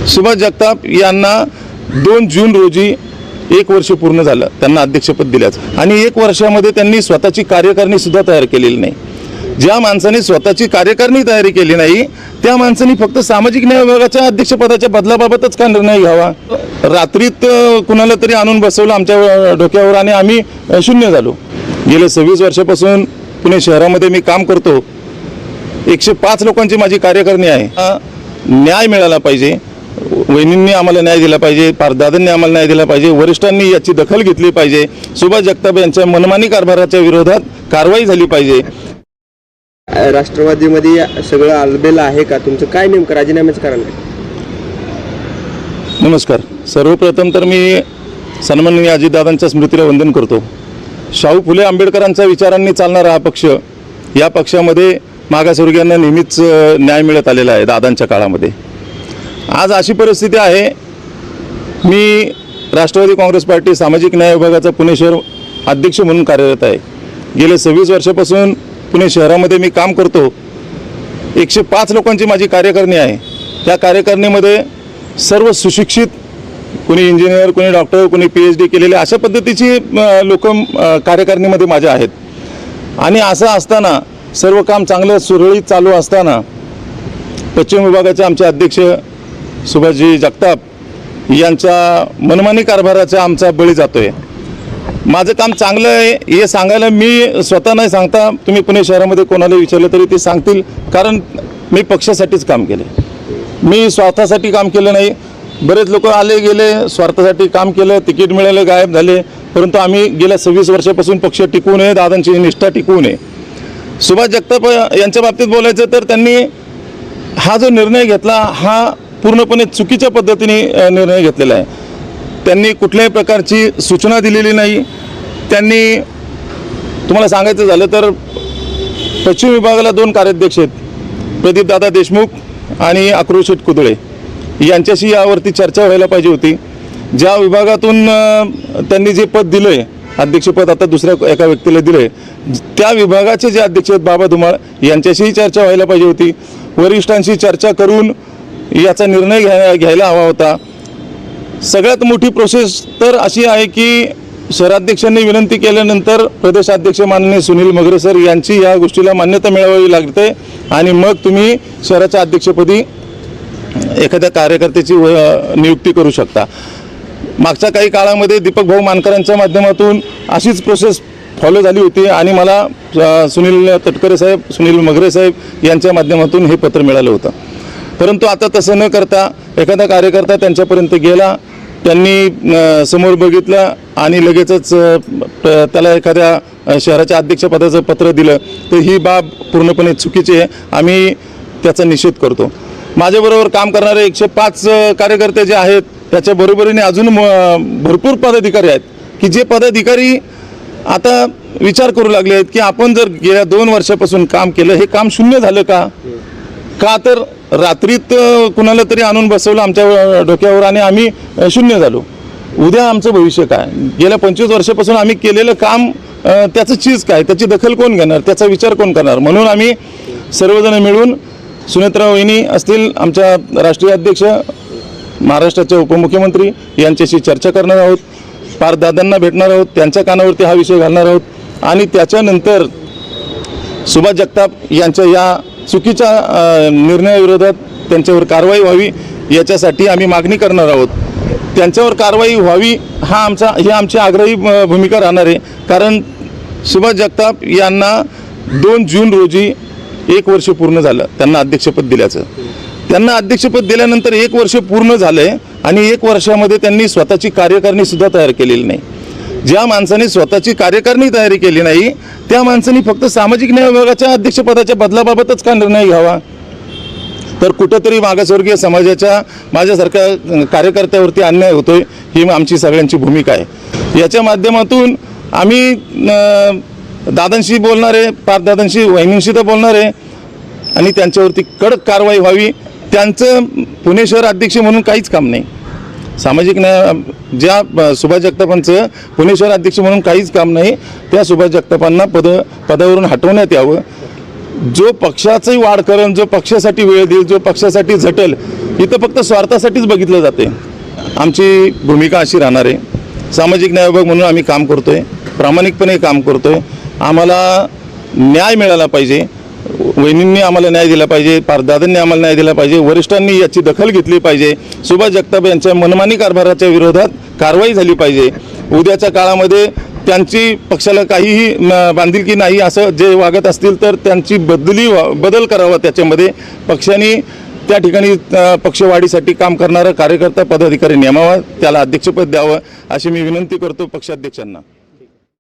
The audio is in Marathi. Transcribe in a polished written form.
सुभाष जगताप यांना 2 जून रोजी 1 वर्ष पूर्ण झालं त्यांना अध्यक्षपद दिल्याचं, आणि 1 वर्षामध्ये त्यांनी स्वतःची कार्यकारिणी सुद्धा तयार केलेली नाही. ज्या माणसाने स्वतःची कार्यकारिणी तयारी केली नाही त्या माणसाने फक्त सामाजिक न्याय विभागाच्या अध्यक्षपदाच्या बदलाबाबतच का निर्णय घ्यावा. रात्रीत कुणाला तरी आणून बसवलं आमच्या डोक्यावर आणि आम्ही शून्य झालो. गेले 26 वर्षापासून पुणे शहरामध्ये मी काम करतो. 105 लोकांची माझी कार्यकारिणी आहे. न्याय मिळाला पाहिजे, वहिनींनी आम्हाला न्याय दिला पाहिजे, पारदादांनी आम्हाला न्याय दिला पाहिजे, वरिष्ठांनी याची दखल घेतली पाहिजे, सुभाष जगताप यांच्या मनमानी कारभाराच्या विरोधात कारवाई झाली पाहिजे. राष्ट्रवादीमध्ये सगळं आलबेल आहे का? तुमचं काय नेमकं राजीनाम्याचं कारण काय? नमस्कार. सर्वप्रथम तर मी सन्माननीय अजितदादांच्या स्मृतीला वंदन करतो. शाहू फुले आंबेडकरांच्या विचारांनी चालणारा हा पक्ष, या पक्षामध्ये मागासवर्गीयांना नेहमीच न्याय मिळत आलेला आहे. दादांच्या काळामध्ये आज अशी परिस्थिती आहे, मी राष्ट्रवादी काँग्रेस पार्टी सामाजिक न्याय विभागाचा पुणे शहर अध्यक्ष म्हणून कार्यरत आहे. गेले 26 वर्षापासून पुणे शहरामध्ये मी काम करतो. 105 लोकांची माझी कार्यकारिणी आहे. त्या कार्यकारिणीमध्ये सर्व सुशिक्षित, कोणी इंजिनियर, कोणी डॉक्टर, कोणी PhD केलेले अशा पद्धतीची लोक कार्यकारिणीमध्ये माझ्या आहेत. आणि असं असताना सर्व काम चांगलं सुरळीत चालू असताना पश्चिम विभागाचे आमचे अध्यक्ष सुभाषजी जगताप यांच्या मनमानी कारभाराचा आमचा बळी जातोय. माझं काम चांगलं आहे हे सांगायला मी स्वतः नाही सांगता, तुम्ही पुणे शहरामध्ये कोणाला विचारलं तरी ते सांगतील, कारण मी पक्षासाठीच काम केले. मी स्वार्थासाठी काम केलं नाही. बरेच लोक आले गेले, स्वार्थासाठी काम केलं, तिकीट मिळालं, गायब झाले. परंतु आम्ही गेल्या 26 वर्षापासून पक्ष टिकवून आहे, दादांची निष्ठा टिकवून आहे. सुभाष जगताप यांच्या बाबतीत बोलायचं तर त्यांनी हा जो निर्णय घेतला हा पूर्णपणे चुकीच्या पद्धतीने निर्णय घेतलेला आहे. त्यांनी कुठल्याही प्रकारची सूचना दिलेली नाही. त्यांनी, तुम्हाला सांगायचं झालं तर पश्चिम विभागाला 2 कार्याध्यक्ष आहेत, प्रदीपदादा देशमुख आणि अक्रोशेठ कुदळे. यांच्याशी यावरती चर्चा व्हायला पाहिजे होती. ज्या विभागातून त्यांनी जे पद दिलं आहे, अध्यक्षपद आता दुसऱ्या एका व्यक्तीला दिलं आहे, त्या विभागाचे जे अध्यक्ष आहेत बाबा धुमाळ, यांच्याशीही चर्चा व्हायला पाहिजे होती. वरिष्ठांशी चर्चा करून याचा निर्णय घ्यायला हवा होता. सगळ्यात मोठी प्रोसेस तर अशी आहे की शहराध्यक्षांनी विनंती केल्यानंतर प्रदेशाध्यक्ष माननीय सुनील मगरे सर यांची या गोष्टीला मान्यता मिळवावी लागते आणि मग तुम्ही शहराच्या अध्यक्षपदी एखाद्या कार्यकर्त्याची नियुक्ती करू शकता. मागच्या काही काळामध्ये दीपक भाऊ मानकरांच्या माध्यमातून अशीच प्रोसेस फॉलो झाली होती आणि मला सुनील तटकरे साहेब, सुनील मगरे साहेब यांच्या माध्यमातून हे पत्र मिळालं होतं. परंतु आता तसं न करता एखादा कार्यकर्ता त्यांच्यापर्यंत गेला, त्यांनी समोर बघितलं आणि लगेचच त्याला एखाद्या शहराच्या अध्यक्षपदाचं पत्र दिलं, तर ही बाब पूर्णपणे चुकीची आहे. आम्ही त्याचा निषेध करतो. माझ्याबरोबर काम करणारे 105 कार्यकर्ते जे आहेत त्याच्याबरोबरीने अजून भरपूर पदाधिकारी आहेत की जे पदाधिकारी आता विचार करू लागले आहेत की आपण जर गेल्या 2 वर्षापासून काम केलं, हे काम शून्य झालं का? तर रात्रीत कुणाला तरी आणून बसवलं आमच्या डोक्यावर आणि आम्ही शून्य झालो. उद्या आमचं भविष्य काय? गेल्या 25 वर्षापासून आम्ही केलेलं काम, त्याचं चीज काय, त्याची दखल कोण घेणार, त्याचा विचार कोण करणार? म्हणून आम्ही सर्वजण मिळून सुनेत्रा वहिनी असतील, आमच्या राष्ट्रीय अध्यक्ष, महाराष्ट्राचे उपमुख्यमंत्री यांच्याशी चर्चा करणार आहोत, पारदादांना भेटणार आहोत, त्यांच्या कानावरती हा विषय घालणार आहोत आणि त्याच्यानंतर सुभाष जगताप यांच्या या चुकीच्या निर्णयाविरोधात त्यांच्यावर कारवाई व्हावी याच्यासाठी आम्ही मागणी करणार आहोत. त्यांच्यावर कारवाई व्हावी ही आमची आग्रही भूमिका राहणार आहे. कारण सुभाष जगताप यांना 2 जून रोजी 1 वर्ष पूर्ण झालं त्यांना अध्यक्षपद दिल्याचं. त्यांना अध्यक्षपद दिल्यानंतर 1 वर्ष पूर्ण झालं आहे आणि 1 वर्षामध्ये त्यांनी स्वतःची कार्यकारिणी सुद्धा तयार केलेली नाही. ज्या माणसाने स्वतःची कार्यकारिणी तयारी केली नाही त्या माणसाने फक्त सामाजिक न्याय विभागाच्या अध्यक्षपदाच्या बदलाबाबतच का निर्णय घ्यावा. तर कुठंतरी मागासवर्गीय समाजाच्या माझ्यासारख्या कार्यकर्त्यावरती अन्याय होतोय, ही आमची सगळ्यांची भूमिका आहे. याच्या माध्यमातून आम्ही दादांशी बोलणार आहे, पारदादांशी, वहिनींशी तर बोलणार आहे आणि त्यांच्यावरती कडक कारवाई व्हावी. त्यांचं पुणे शहर अध्यक्ष म्हणून काहीच काम नाही. सामाजिक न्याय ज्या सुभाष जगतापांचं पुणे शहर अध्यक्ष म्हणून काहीच काम नाही. त्या सुभाष जगतापांना पदावरून हटवण्यात यावं. जो पक्षाचंही वाढ करेल, जो पक्षासाठी वेळ देईल, जो पक्षासाठी झटेल, इथं फक्त स्वार्थासाठीच बघितलं जाते. आमची भूमिका अशी राहणार आहे. सामाजिक न्याय विभाग म्हणून आम्ही काम करतोय, प्रामाणिकपणे काम करतोय. आम्हाला न्याय मिळाला पाहिजे. वहिनींनी आम्हाला न्याय दिला पाहिजे, पारदादांनी आम्हाला न्याय दिला पाहिजे, वरिष्ठांनी याची दखल घेतली पाहिजे. सुभाष जगताप यांच्या मनमानी कारभाराच्या विरोधात कारवाई झाली पाहिजे. उद्याच्या काळामध्ये त्यांची पक्षाला काहीही बांधिलकी नाही असं जे वागत असतील तर त्यांची बदल करावा. त्याच्यामध्ये पक्षाने त्या ठिकाणी पक्षवाढीसाठी काम करणारा कार्यकर्ता पदाधिकारी नेमावा, त्याला अध्यक्षपद द्यावं अशी मी विनंती करतो पक्षाध्यक्षांना.